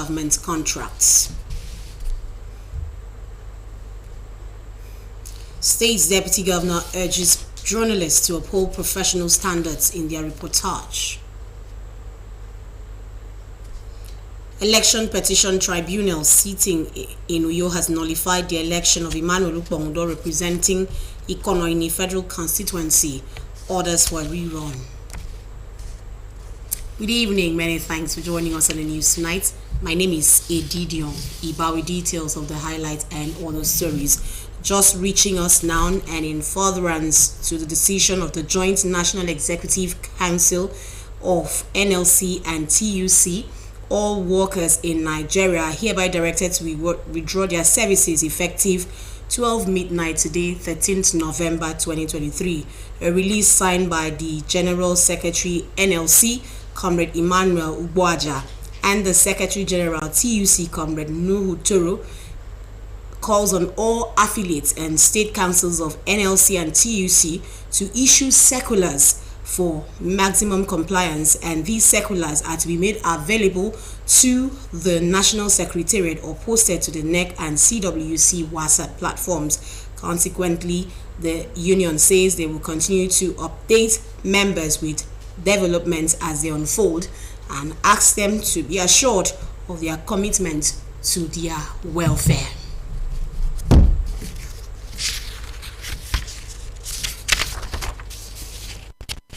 government contracts. State's Deputy Governor urges journalists to uphold professional standards in their reportage. Election Petition Tribunal sitting in Uyo has nullified the election of Emmanuel Ukpongdo representing Ikono in a federal constituency. Orders were rerun. Good evening, many thanks for joining us on the news tonight. My name is Edidion Iba with details of the highlights and other stories. Just reaching us now and in furtherance to the decision of the Joint National Executive Council of NLC and TUC, all workers in Nigeria are hereby directed to withdraw their services effective 12 midnight today, 13th November 2023. A release signed by the General Secretary NLC, Comrade Emmanuel Ugboaja, and the Secretary General TUC, Comrade Nuhu Toro, calls on all affiliates and state councils of NLC and TUC to issue circulars for maximum compliance, and these circulars are to be made available to the National Secretariat or posted to the NEC and CWC WhatsApp platforms. Consequently, the union says they will continue to update members with developments as they unfold and ask them to be assured of their commitment to their welfare.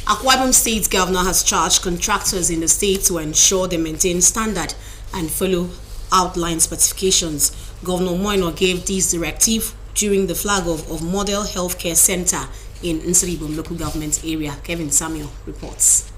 Akwa Ibom State Governor has charged contractors in the state to ensure they maintain standard and follow outline specifications. Governor Moino gave this directive during the flag off of Model Healthcare Center in Nsri Ibom local government area. Kevin Samuel reports.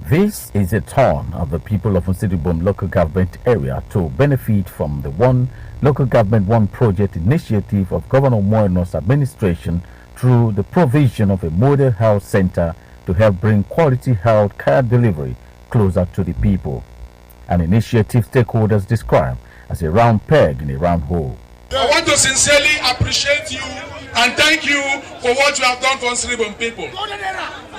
This is a turn of the people of Nsri Ibom local government area to benefit from the One Local Government One Project initiative of Governor Moino's administration through the provision of a model health center to help bring quality health care delivery closer to the people. An initiative stakeholders describe as a round peg in a round hole. I want to sincerely appreciate you and thank you for what you have done for Nsri Ibom people.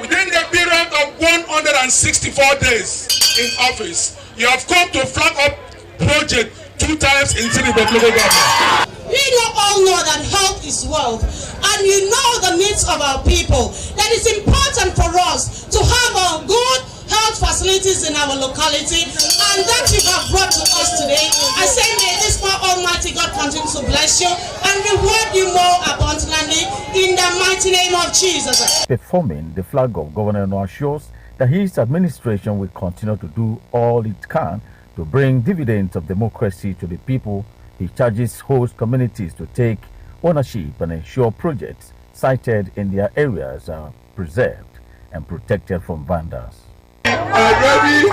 Within the period of 164 days in office, you have come to flag up project 2 times in Nsri Ibom local government. We all know that health is wealth, and you know the needs of our people. That it's important for us to have our good health facilities in our locality, and that you have brought to us today. I say, may this Almighty God continue to bless you and reward you more abundantly in the mighty name of Jesus. Performing the flag of Governor assures that his administration will continue to do all it can to bring dividends of democracy to the people. He charges host communities to take ownership and ensure projects cited in their areas are preserved and protected from vandals. We are ready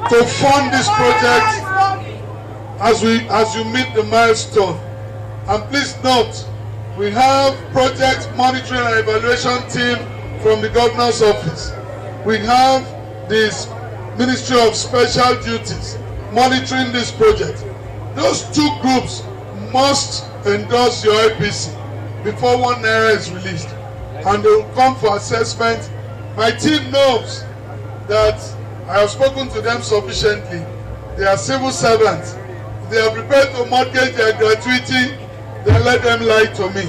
to fund this project as you meet the milestone. And please note, we have project monitoring and evaluation team from the governor's office. We have this Ministry of Special Duties monitoring this project. Those 2 groups must endorse your IPC before 1 naira is released, and they will come for assessment. My team knows that I have spoken to them sufficiently. They are civil servants. They are prepared to mortgage their gratuity. Then let them lie to me.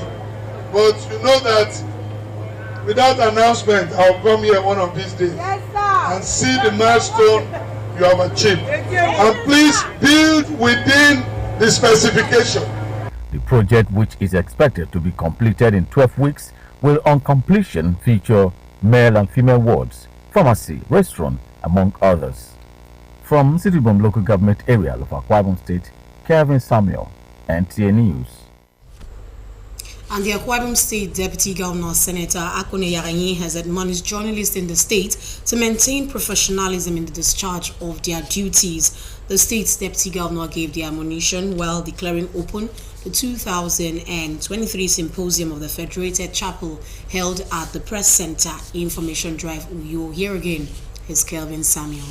But you know that without announcement, I'll come here one of these days and see the milestone you have achieved. And please build within the specification. The project, which is expected to be completed in 12 weeks, will on completion feature male and female wards, pharmacy, restaurant, among others. From Nsri Ibom local government area of Akwa Ibom State, Kevin Samuel, NTA News. And the Akwa Ibom State Deputy Governor, Senator Akone Yaganyi, has admonished journalists in the state to maintain professionalism in the discharge of their duties. The state's Deputy Governor gave the admonition while declaring open the 2023 Symposium of the Federated Chapel held at the Press Center, Information Drive, Uyo. Here again is Kelvin Samuel.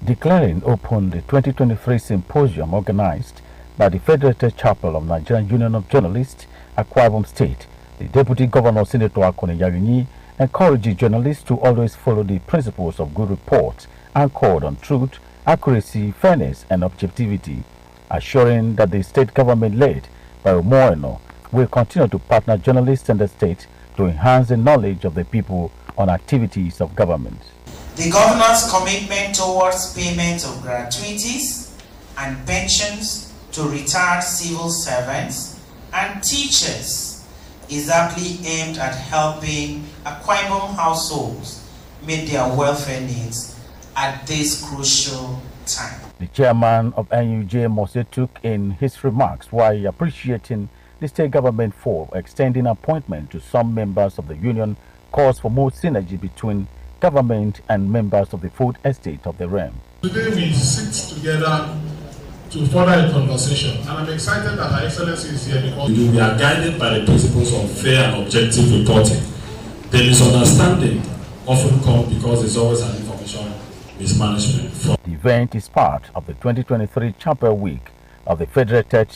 Declaring open the 2023 Symposium organized by the Federated Chapel of Nigerian Union of Journalists, Akwa Ibom State, the Deputy Governor, Senator Akone Yaganyi, encourages journalists to always follow the principles of good report anchored on truth, accuracy, fairness, and objectivity, assuring that the state government led by Omoeno will continue to partner journalists and the state to enhance the knowledge of the people on activities of government. The governor's commitment towards payment of gratuities and pensions to retired civil servants and teachers is aptly aimed at helping Akwa Ibom households meet their welfare needs at this crucial time. The chairman of NUJ Mose took in his remarks while appreciating the state government for extending appointment to some members of the union calls for more synergy between government and members of the food estate of the realm. Today we sit together to further a conversation, and I'm excited that Her Excellency is here because we are guided by the principles of fair and objective reporting. The misunderstanding often comes because there's always an information mismanagement. The event is part of the 2023 Chapel Week of the Federated.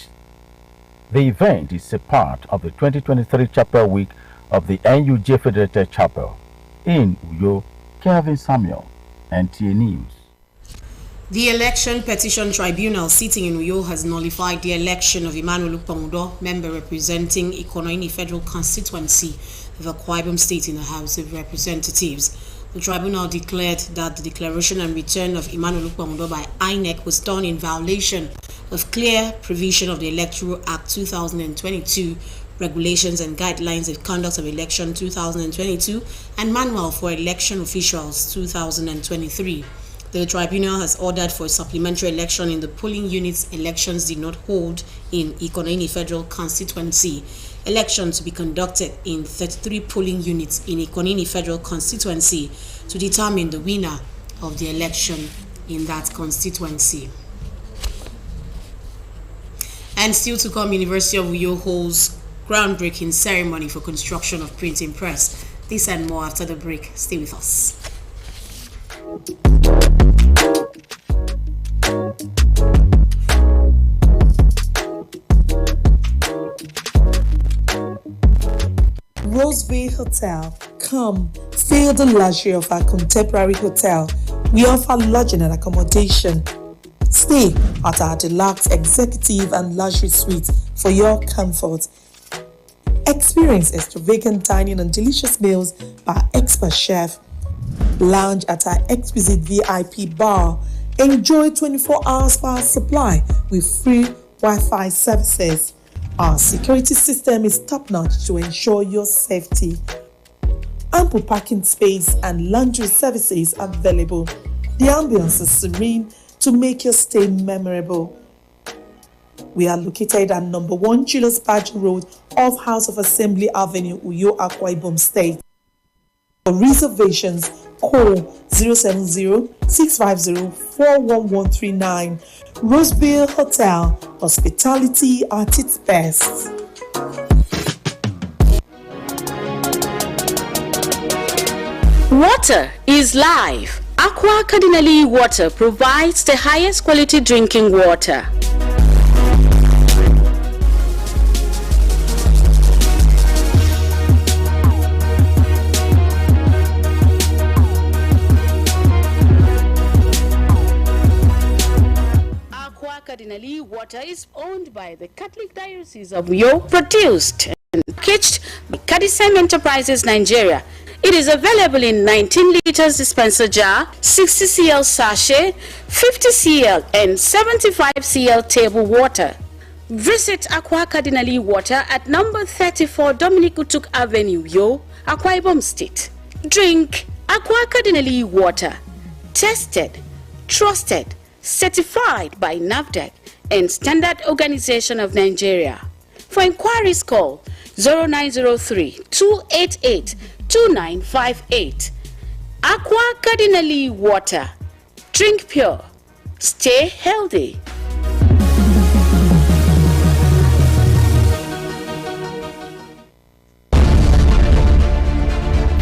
The event is a part of the 2023 Chapel Week of the NUJ Federated Chapel. In Uyo, Kevin Samuel, NTA News. The Election Petition Tribunal sitting in Uyo has nullified the election of Emmanuel Ukpong-Udoh, member representing Ikonoini Federal Constituency of Akwa Ibom State in the House of Representatives. The tribunal declared that the declaration and return of Emmanuel Ukpong-Udoh by INEC was done in violation of clear provision of the Electoral Act 2022, Regulations and Guidelines of Conduct of Election 2022, and Manual for Election Officials 2023. The tribunal has ordered for a supplementary election in the polling units elections did not hold in Ikonoini Federal Constituency. Elections to be conducted in 33 polling units in Ikonoini Federal Constituency to determine the winner of the election in that constituency. And still to come, University of Uyo holds groundbreaking ceremony for construction of printing press. This and more after the break. Stay with us. Roseville Hotel. Come, feel the luxury of our contemporary hotel. We offer lodging and accommodation. Stay at our deluxe executive and luxury suites for your comfort. Experience extravagant dining and delicious meals by expert chef. Lounge at our exquisite VIP bar. Enjoy 24 hours power supply with free Wi-Fi services. Our security system is top-notch to ensure your safety. Ample parking space and laundry services available. The ambience is serene to make your stay memorable. We are located at number 1 Julius Badger Road off House of Assembly Avenue, Uyo, Akwa Ibom State. For reservations, call 070-650-41139. Roseville Hotel, hospitality at its best. Water is life. Aqua Cardinali Water provides the highest quality drinking water. Cardinali Water is owned by the Catholic Diocese of Uyo, produced and packaged by Cadisem Enterprises Nigeria. It is available in 19 liters dispenser jar, 60 cl sachet, 50 cl and 75 cl table water. Visit Aqua Cardinali Water at number 34 Dominic Utuk Avenue, Uyo, Akwa Ibom State. Drink Aqua Cardinali Water. Tested, trusted, certified by NAFDAC and Standard Organization of Nigeria. For inquiries, call 0903-288-2958. Aqua Cardinali Water. Drink pure. Stay healthy.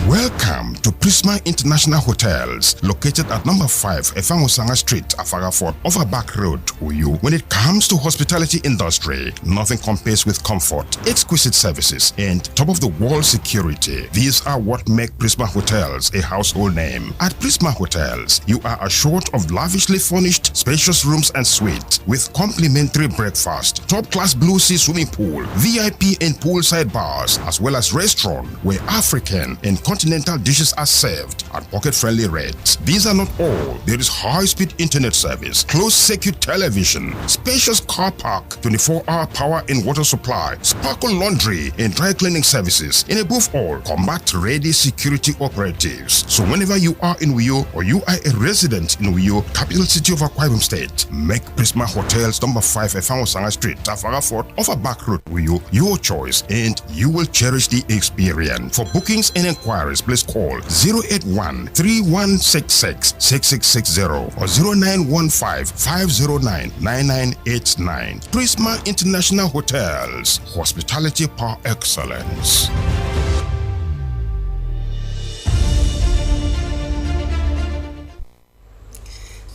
Welcome to Prisma International Hotels, located at number 5 Efangosanga Street, Afagafort, off a back road, Uyu. When it comes to hospitality industry, nothing compares with comfort, exquisite services, and top-of-the-world security. These are what make Prisma Hotels a household name. At Prisma Hotels, you are assured of lavishly furnished, spacious rooms and suites with complimentary breakfast, top-class Blue Sea swimming pool, VIP and poolside bars, as well as restaurant where African and continental dishes are served at pocket-friendly rates. These are not all. There is high-speed internet service, closed-circuit television, spacious car park, 24-hour power and water supply, sparkle laundry and dry cleaning services, and above all, combat-ready security operatives. So whenever you are in Uyo or you are a resident in Uyo, capital city of Akwa Ibom State, make Prisma Hotels number 5 Efangosanga Street, Afagafort, off a back road Uyo your choice, and you will cherish the experience. For bookings and inquiries, please call 081-3166-6660 or 0915-509-9989. Prisma International Hotels, hospitality par excellence.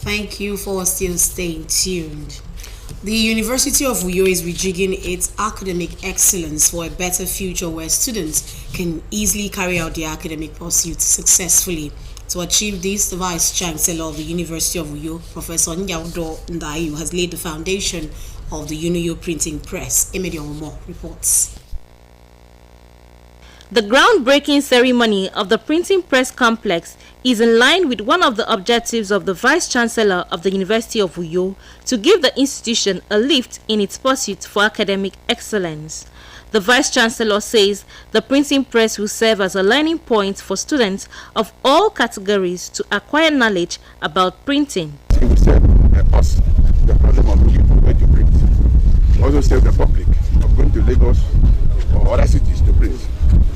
Thank you for still staying tuned. The University of Uyo is rejigging its academic excellence for a better future where students can easily carry out their academic pursuits successfully. To achieve this, the Vice Chancellor of the University of Uyo, Professor Nyaudo Ndayu, has laid the foundation of the UNIO printing press. Emedi Omo reports. The groundbreaking ceremony of the printing press complex is in line with one of the objectives of the Vice-Chancellor of the University of Uyo to give the institution a lift in its pursuit for academic excellence. The Vice-Chancellor says the printing press will serve as a learning point for students of all categories to acquire knowledge about printing. It will serve us the problem of looking for where to print. Also serve the public of going to Lagos or other cities to print.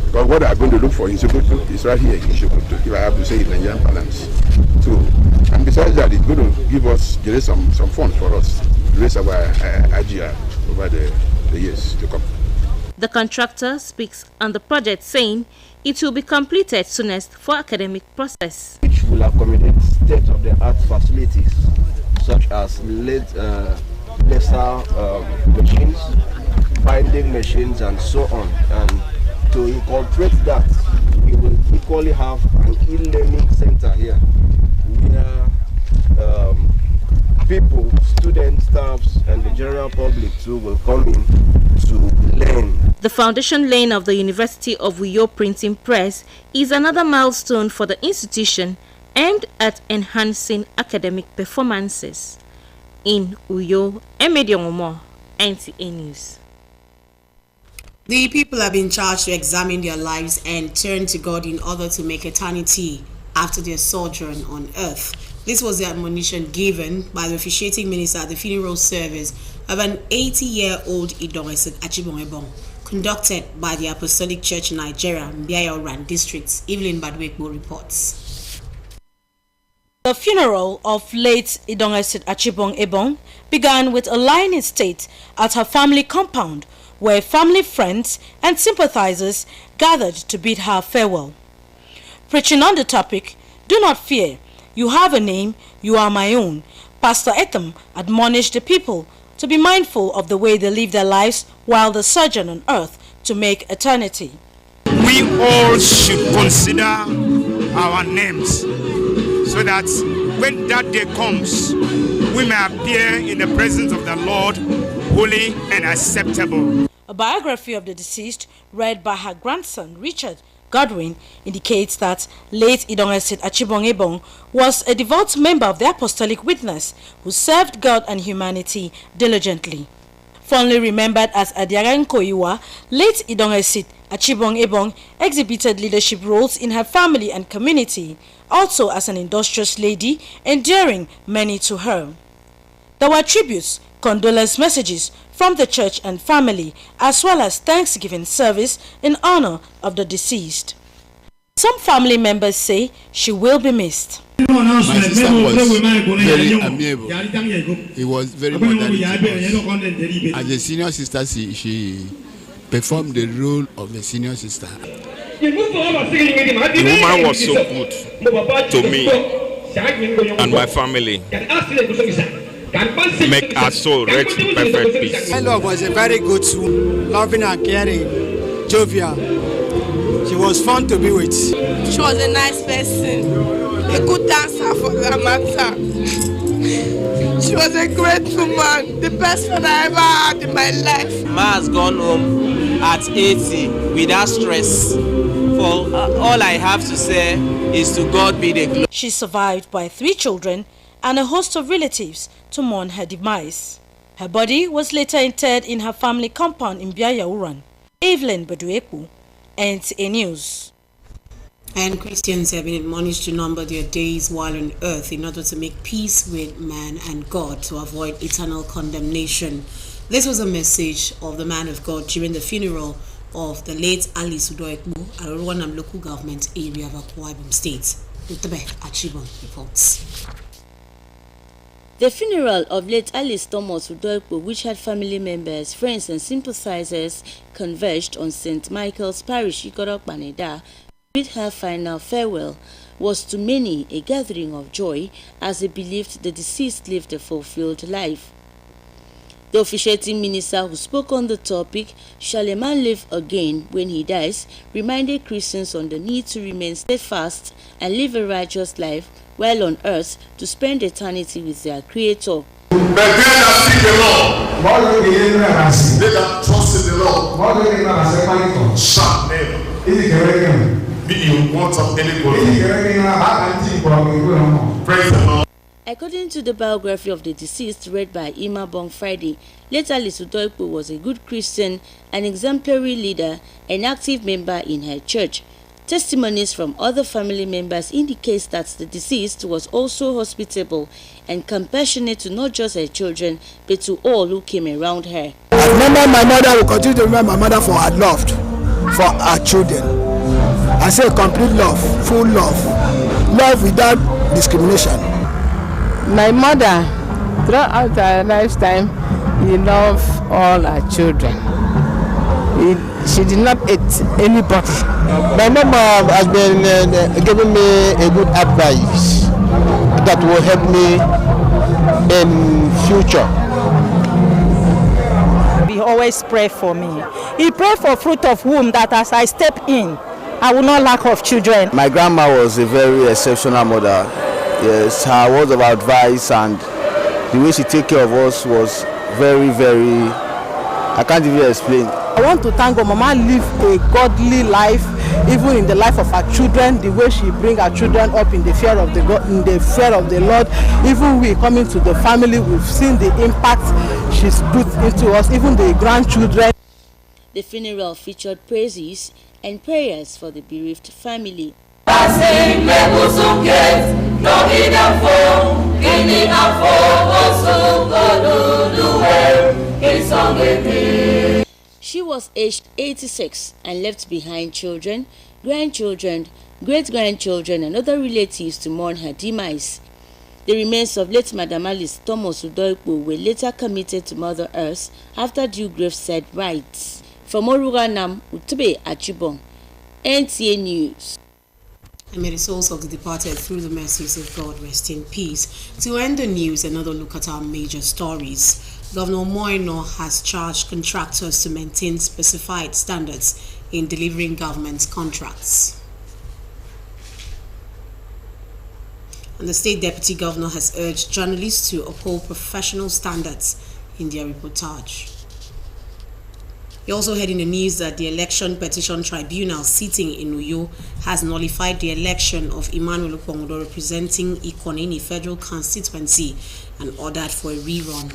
Because what I'm going to look for in Sokoto is right here in Sokoto, if I have to say it in Nigerian balance. So, and besides that, it's going to give us some funds for us to raise our IGR over the years to come. The contractor speaks on the project, saying it will be completed soonest for academic process. Which will accommodate state-of-the-art facilities such as laser machines, binding machines, and so on. And to incorporate that, we will equally have an e-learning center here where people, students, staffs, and the general public too will come in to learn. The foundation laying of the University of Uyo printing press is another milestone for the institution aimed at enhancing academic performances. In Uyo, Emedi Omo, NTA News. The people have been charged to examine their lives and turn to God in order to make eternity after their sojourn on earth. This was the admonition given by the officiating minister at the funeral service of an 80-year-old Idongesit Achibong Ebong, conducted by the Apostolic Church in Nigeria, Mbiayoran District. Evelyn Badwekbo reports. The funeral of late Idongesit Achibong Ebong began with a line in state at her family compound, where family, friends, and sympathizers gathered to bid her farewell. Preaching on the topic, "Do not fear, you have a name, you are my own," Pastor Etham admonished the people to be mindful of the way they live their lives while they sojourn on earth to make eternity. We all should consider our names so that when that day comes, we may appear in the presence of the Lord holy and acceptable. A biography of the deceased, read by her grandson Richard Godwin, indicates that late Idongesit Achibong Ebong was a devout member of the Apostolic Witness who served God and humanity diligently. Fondly remembered as Adiara Nkoyiwa, late Idongesit Achibong Ebong exhibited leadership roles in her family and community, also as an industrious lady, endearing many to her. There were tributes, condolence messages from the church and family, as well as Thanksgiving service in honor of the deceased. Some family members say she will be missed. My sister was very amiable. He was very modern. As a senior sister, she performed the role of the senior sister. The woman was so good to me and my family. Make our soul rest in perfect peace. My love was a very good woman, loving and caring, jovial. She was fun to be with. She was a nice person, a good dancer for that matter. She was a great woman, the best one I ever had in my life. Ma has gone home at 80 without stress. For all I have to say is to God be the glory. She's survived by 3 children and a host of relatives to mourn her demise. Her body was later interred in her family compound in Biayauran. Evelyn Badueku, NTA News. And Christians have been admonished to number their days while on earth in order to make peace with man and God to avoid eternal condemnation. This was a message of the man of God during the funeral of the late Alice Udoekbu at Oruanam local government area of Akwa Ibom State. Utebe Achibon reports. The funeral of late Alice Thomas Udoekbu, which had family members, friends and sympathizers converged on St. Michael's Parish, Ikorok Baneda, with her final farewell, was to many a gathering of joy as they believed the deceased lived a fulfilled life. The officiating minister who spoke on the topic, "Shall a man live again when he dies?" reminded Christians on the need to remain steadfast and live a righteous life while on earth to spend eternity with their Creator. But they that seek the Lord, they that trust in the Lord, shall never be in want of any good. Praise the Lord. According to the biography of the deceased read by Ima Bong Friday, late Alice Udoekbu was a good Christian, an exemplary leader, an active member in her church. Testimonies from other family members indicate that the deceased was also hospitable and compassionate to not just her children, but to all who came around her. I remember my mother, will continue to remember my mother for her love for her children. I say complete love, full love, love without discrimination. My mother, throughout her lifetime, she loved all her children. She did not hate anybody. My mom has been giving me a good advice that will help me in future. He always pray for me. He pray for fruit of womb that as I step in, I will not lack of children. My grandma was a very exceptional mother. Yes, her words of advice and the way she take care of us was very, very, I can't even explain. I want to thank God. Mama live a godly life, even in the life of her children. The way she bring her children up in the fear of the God, in the fear of the Lord. Even we coming to the family, we've seen the impact she's put into us. Even the grandchildren. The funeral featured praises and prayers for the bereaved family. She was aged 86 and left behind children, grandchildren, great-grandchildren and other relatives to mourn her demise. The remains of late Madam Alice Thomas Udoekbu were later committed to Mother Earth after due graveside rites. From Oruanam, Utube Achibong, NTA News. And may the souls of the departed through the mercies of God rest in peace. To end the news, another look at our major stories. Governor Moino has charged contractors to maintain specified standards in delivering government contracts. And the state deputy governor has urged journalists to uphold professional standards in their reportage. You also heard in the news that the Election Petition Tribunal sitting in Uyo has nullified the election of Emmanuel Okpongodo representing Ikonini Federal Constituency and ordered for a rerun.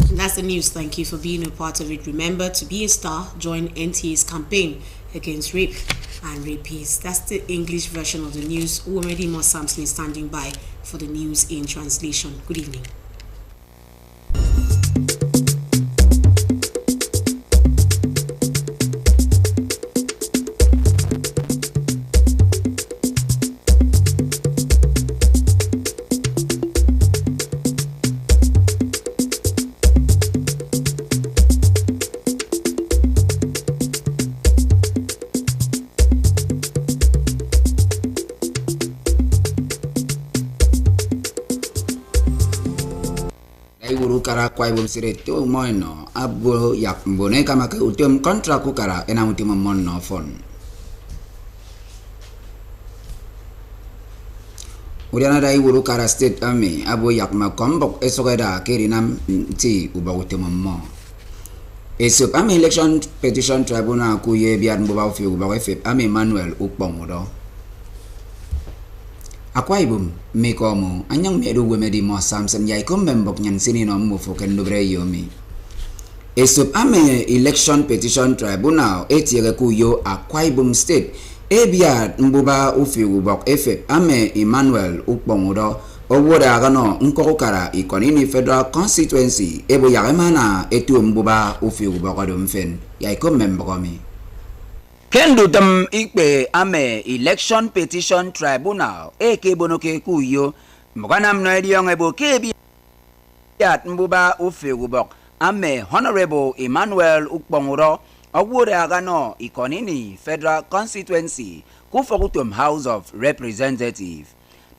And that's the news. Thank you for being a part of it. Remember to be a star. Join NTA's campaign against rape and rapists. That's the English version of the news. Uwemedi Mo Samson is standing by for the news in translation. Good evening. Iwuru kara kwa ibum sire to moino abo yak mbone kama ke utem kontrak ku kara ena utem mon no fon. Uriana da iwuru kara state army abo yak ma kombok esogeda kerinam ti uba utem mo. Esop army election petition tribunal ku ye biad mbuba ofi uba wefe army Emmanuel ukpomodo. Akwa ibum mekomo anyang medu wemedi mo samsam yai kom membok nyan sini no mo foken dobre yomi. Esop ame election petition tribunal etiere ku yo Akwa Ibom state ebia mbuba ufi ubok efe ame Emmanuel ukpomodo owoda agano nkokara ikonini federal constituency ebo yagemana etu mbuba ufi ubok adomfen yai kom membokomi. Kendo tam ikpe ame election petition tribunal eke bonoke kuyo mbana mnoedi yong ebo kebi yat mbuba ufe ubok ame Honorable Emmanuel Ukponguro awure agano ikonini federal constituency kufokutum House of Representative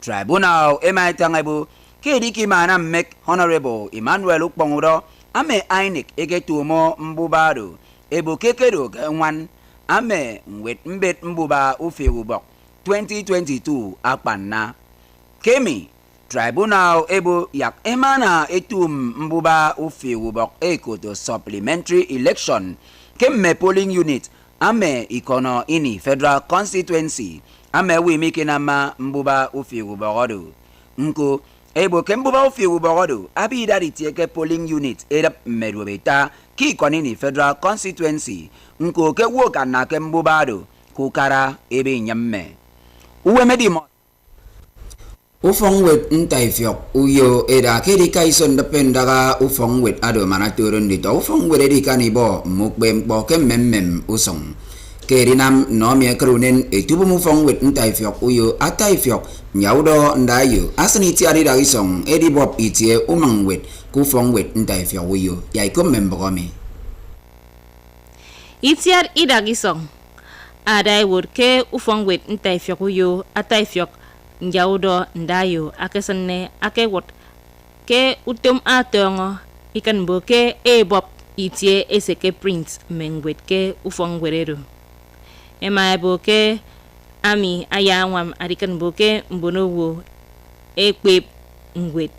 tribunal emaitang ebo kediki mana mek Honorable Emmanuel Ukponguro ame INEC egetumo mbubado ebo kekedo gwan ame wet mbet mbuba ufe ubok 2022 akpanna kemi tribunal ebo yak emana etum mbuba ufe ubok ekoto supplementary election kemme polling unit ame ikono ini federal constituency ame we make nama mbuba ufe ubogodo nko ebo kembuba ufe ubogodo abi dari tieke polling unit edap medwebeta ki konini federal constituency nko ke woka na kembubado kukara ebe nyamme uwe medimo ufongwet ntaifyok uyo eda kedika ison dependaga ufongwet ado manaturun dito ufongwet edika nibo mukbe mpo kemmemmem usong kerinam nomye krunen etubu mufongwet ntaifyok uyo ataifyok nyaudo ndayo asani tiari da isong edibop itie umangwet kufongwet ntaifyok uyo yaikom membogomi. Itiar idagisong adai wurke ufongwet ntaifyok uyo ataifyok njaudo ndayo akesane akewot ke utum atongo ikan boke ebop itie eseke print mengwet ke ufongwerero ema boke ami ayawam arikan boke mbonowo ekpe ngwet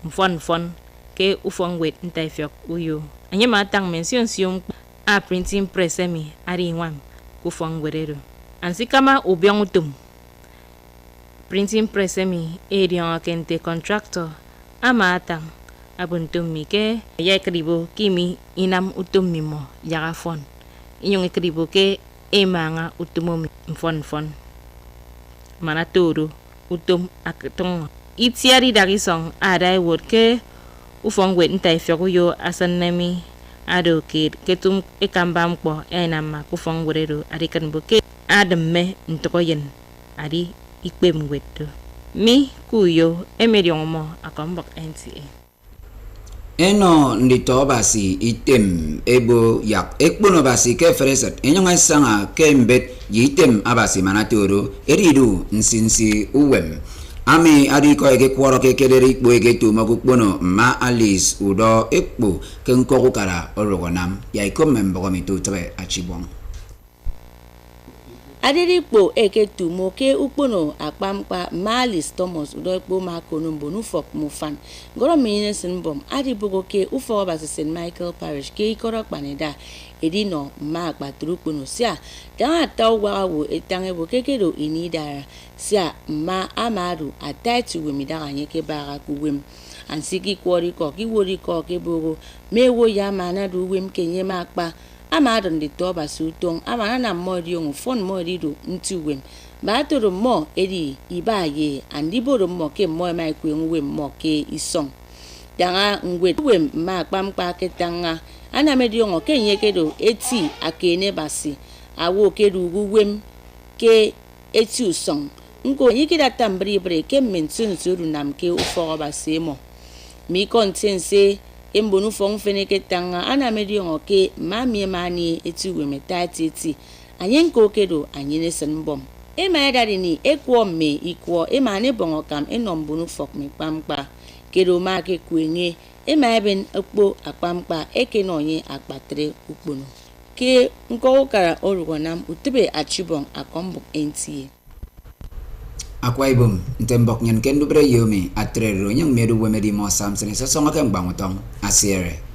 mfon ke ufongwet ntaifyok uyo anyema tang mention siom a printing press emi ari wam kufongwerero ansi kama obiang utum printing press emi edion kente contractor ama atang abuntum mi ke ya kribo kimi inam utum mimo yaga fon inyong kribo ke emanga utumo mfon mana toro utum aketong itiari dagisong adai word ke ufongwet ntaifyok uyo asanemi ado ketum ekambam po enama kufongwerero arikan boke ademme ntokoyen ari ikpem wetu mi kuyo emeriomo akombok NTA eno ndito basi item ebo yak ekbono basi ke freset enyonga sanga kembet yitem abasi manatoro eridu nsinsi uwem ami adiko ege kworo ke keleri ikpo ege tumo kukbono ma Alice udo ekpo ke nkoku kara orogonam yaikom membogo mitutre achibong Adirikpo eketumo ke ukpono akpamkpa Alice Thomas udoikpo makono mbonu fok mufan goro mine sinbom adibogo ke ufo basi St Michael Parish ke ikoro kpanida edino ma akpaturukpono sia dan atawwa wo etange bo kekedo inidara sia ma amaru ataitu wemida anyeke bara kuwem ansiki kwori ko ki wori ko ke bogo mewo ya mana du wem kenye makpa amadon de toba sutong amana na modi on fon modi do ntuwem ba toro mo edi ibaye andiboro mo ke mo mai kwenwe mo ke isong danga ngwem ma kpamkpa ketanga ana medi on ke nyekedo eti akene basi awo kedu guwem ke eti usong ngo yikida tambri bre ke mentun suru nam ke ufo basi mo mi kontense embonu fong feneke tanga ana medion ke mami mani etu wemetati anyenko kedo anyene senbom e ma dadi ni ekwo me ikwo e ma ne bongo kam enombonu fok me pampa kedo ma ke kwenye Emaben Okpo Akpampa Ekenonye Akpatre Ukpono. Ke Nkokara Orugonam Utube Achibong Akombok NTA. Akwa Ibom ntembok nyen kendubre yomi atrero nyang medu wemedi mo samsene sesonga kang bangotong asiere.